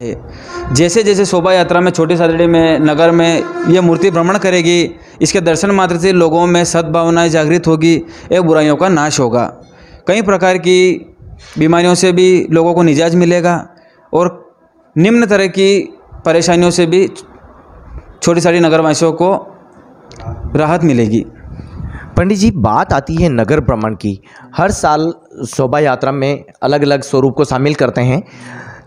है। जैसे जैसे शोभा यात्रा में छोटी सादड़ी में नगर में यह मूर्ति भ्रमण करेगी, इसके दर्शन मात्र से लोगों में सद्भावनाएं जागृत होगी एवं बुराइयों का नाश होगा। कई प्रकार की बीमारियों से भी लोगों को निजात मिलेगा और निम्न तरह की परेशानियों से भी छोटी सादड़ी नगरवासियों को राहत मिलेगी। पंडित जी, बात आती है नगर भ्रमण की। हर साल शोभा यात्रा में अलग अलग स्वरूप को शामिल करते हैं।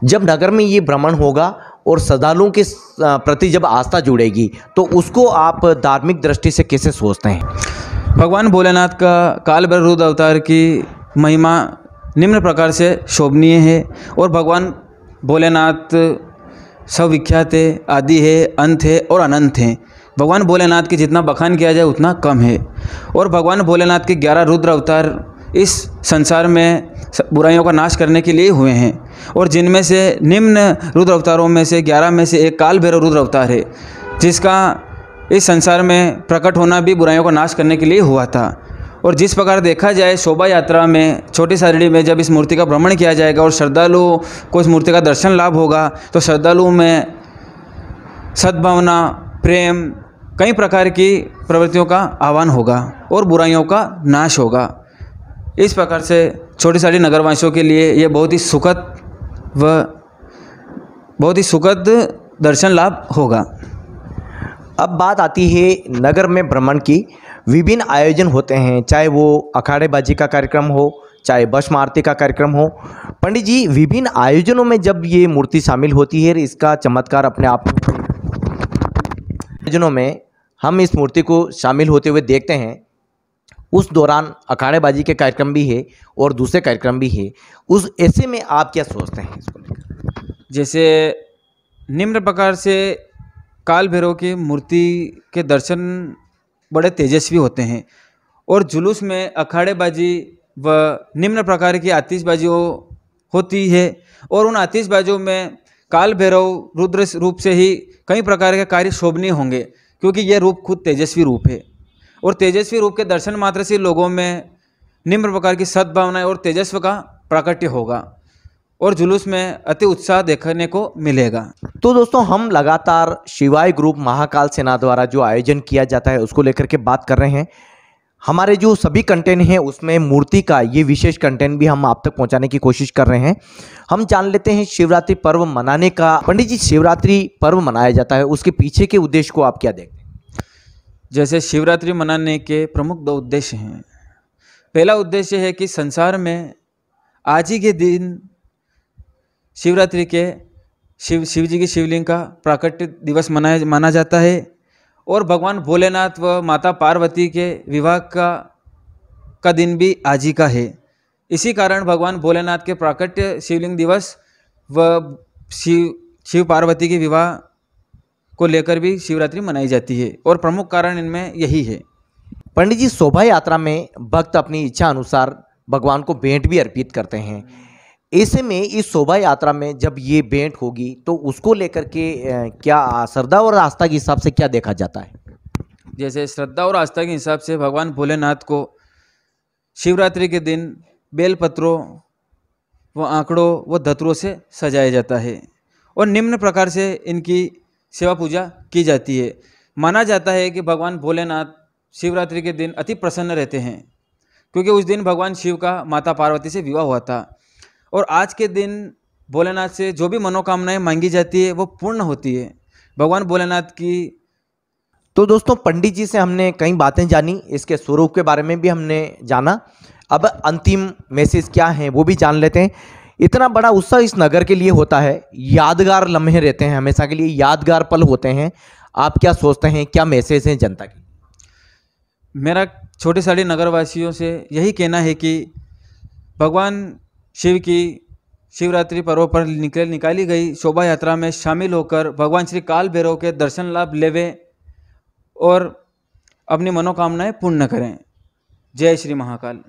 जब नगर में ये भ्रमण होगा और श्रद्धालुओं के प्रति जब आस्था जुड़ेगी तो उसको आप धार्मिक दृष्टि से कैसे सोचते हैं? भगवान भोलेनाथ का काल भैरव रुद्र अवतार की महिमा निम्न प्रकार से शोभनीय है और भगवान भोलेनाथ सविख्यात है, आदि है, अंत है और अनंत हैं। भगवान भोलेनाथ की जितना बखान किया जाए उतना कम है। और भगवान भोलेनाथ के 11 रुद्र अवतार इस संसार में बुराइयों का नाश करने के लिए हुए हैं और जिनमें से निम्न रुद्र अवतारों में से 11 में से एक काल भैरव रुद्र अवतार है, जिसका इस संसार में प्रकट होना भी बुराइयों का नाश करने के लिए हुआ था। और जिस प्रकार देखा जाए शोभा यात्रा में छोटी सादड़ी में जब इस मूर्ति का भ्रमण किया जाएगा और श्रद्धालुओं को इस मूर्ति का दर्शन लाभ होगा तो श्रद्धालुओं में सद्भावना, प्रेम, कई प्रकार की प्रवृत्तियों का आह्वान होगा और बुराइयों का नाश होगा। इस प्रकार से छोटी सादड़ी नगरवासियों के लिए ये बहुत ही सुखद दर्शन लाभ होगा। अब बात आती है नगर में भ्रमण की। विभिन्न आयोजन होते हैं, चाहे वो अखाड़ेबाजी का कार्यक्रम हो, चाहे भस्म आरती का कार्यक्रम हो। पंडित जी, विभिन्न आयोजनों में जब ये मूर्ति शामिल होती है, इसका चमत्कार अपने आप आयोजनों में हम इस मूर्ति को शामिल होते हुए देखते हैं। उस दौरान अखाड़ेबाजी के कार्यक्रम भी है और दूसरे कार्यक्रम भी है। उस ऐसे में आप क्या सोचते हैं इसको लेकर? जैसे निम्न प्रकार से काल भैरव की मूर्ति के दर्शन बड़े तेजस्वी होते हैं और जुलूस में अखाड़ेबाजी व निम्न प्रकार की आतिशबाजियों होती है और उन आतिशबाजियों में काल भैरव रुद्र रूप से ही कई प्रकार के कार्य शोभनीय होंगे, क्योंकि यह रूप खुद तेजस्वी रूप है और तेजस्वी रूप के दर्शन मात्र से लोगों में निम्न प्रकार की सद्भावनाएं और तेजस्व का प्राकट्य होगा और जुलूस में अति उत्साह देखने को मिलेगा। तो दोस्तों, हम लगातार शिवाय ग्रुप महाकाल सेना द्वारा जो आयोजन किया जाता है उसको लेकर के बात कर रहे हैं। हमारे जो सभी कंटेंट हैं उसमें मूर्ति का ये विशेष कंटेंट भी हम आप तक पहुंचाने की कोशिश कर रहे हैं। हम जान लेते हैं शिवरात्रि पर्व मनाने का। पंडित जी, शिवरात्रि पर्व मनाया जाता है, उसके पीछे के उद्देश्य को आप क्या देखते हैं? जैसे शिवरात्रि मनाने के प्रमुख 2 उद्देश्य हैं। पहला उद्देश्य है कि संसार में आज ही के दिन शिवरात्रि के शिव जी की शिवलिंग का प्राकट्य दिवस माना जाता है और भगवान भोलेनाथ व माता पार्वती के विवाह का दिन भी आज ही का है। इसी कारण भगवान भोलेनाथ के प्राकट्य शिवलिंग दिवस व शिव पार्वती के विवाह को लेकर भी शिवरात्रि मनाई जाती है और प्रमुख कारण इनमें यही है। पंडित जी, शोभा यात्रा में भक्त अपनी इच्छा अनुसार भगवान को भेंट भी अर्पित करते हैं। ऐसे में इस शोभा यात्रा में जब ये भेंट होगी तो उसको लेकर के क्या श्रद्धा और आस्था के हिसाब से क्या देखा जाता है? जैसे श्रद्धा और आस्था के हिसाब से भगवान भोलेनाथ को शिवरात्रि के दिन बेलपत्रों व आंकड़ों व धतुरों से सजाया जाता है और निम्न प्रकार से इनकी सेवा पूजा की जाती है। माना जाता है कि भगवान भोलेनाथ शिवरात्रि के दिन अति प्रसन्न रहते हैं, क्योंकि उस दिन भगवान शिव का माता पार्वती से विवाह हुआ था और आज के दिन भोलेनाथ से जो भी मनोकामनाएं मांगी जाती है वो पूर्ण होती है भगवान भोलेनाथ की। तो दोस्तों, पंडित जी से हमने कई बातें जानी, इसके स्वरूप के बारे में भी हमने जाना। अब अंतिम मैसेज क्या है वो भी जान लेते हैं। इतना बड़ा उत्सव इस नगर के लिए होता है, यादगार लम्हे रहते हैं, हमेशा के लिए यादगार पल होते हैं। आप क्या सोचते हैं, क्या मैसेज है जनता की? मेरा छोटी सादड़ी नगरवासियों से यही कहना है कि भगवान शिव की शिवरात्रि पर्व पर निकाली गई शोभा यात्रा में शामिल होकर भगवान श्री काल भैरव के दर्शन लाभ लेवें और अपनी मनोकामनाएं पूर्ण करें। जय श्री महाकाल।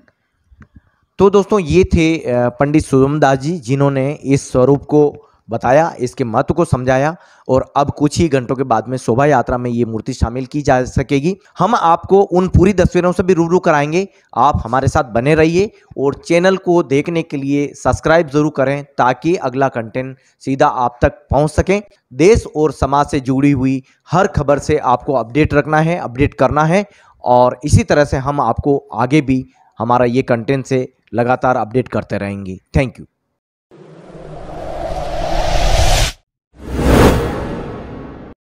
तो दोस्तों, ये थे पंडित शुभम दास जी, जिन्होंने इस स्वरूप को बताया, इसके महत्व को समझाया और अब कुछ ही घंटों के बाद में शोभा यात्रा में ये मूर्ति शामिल की जा सकेगी। हम आपको उन पूरी तस्वीरों से भी रूबरू कराएंगे। आप हमारे साथ बने रहिए और चैनल को देखने के लिए सब्सक्राइब जरूर करें ताकि अगला कंटेंट सीधा आप तक पहुंच सके। देश और समाज से जुड़ी हुई हर खबर से आपको अपडेट रखना है, अपडेट करना है और इसी तरह से हम आपको आगे भी हमारा ये कंटेंट से लगातार अपडेट करते रहेंगे। Thank you.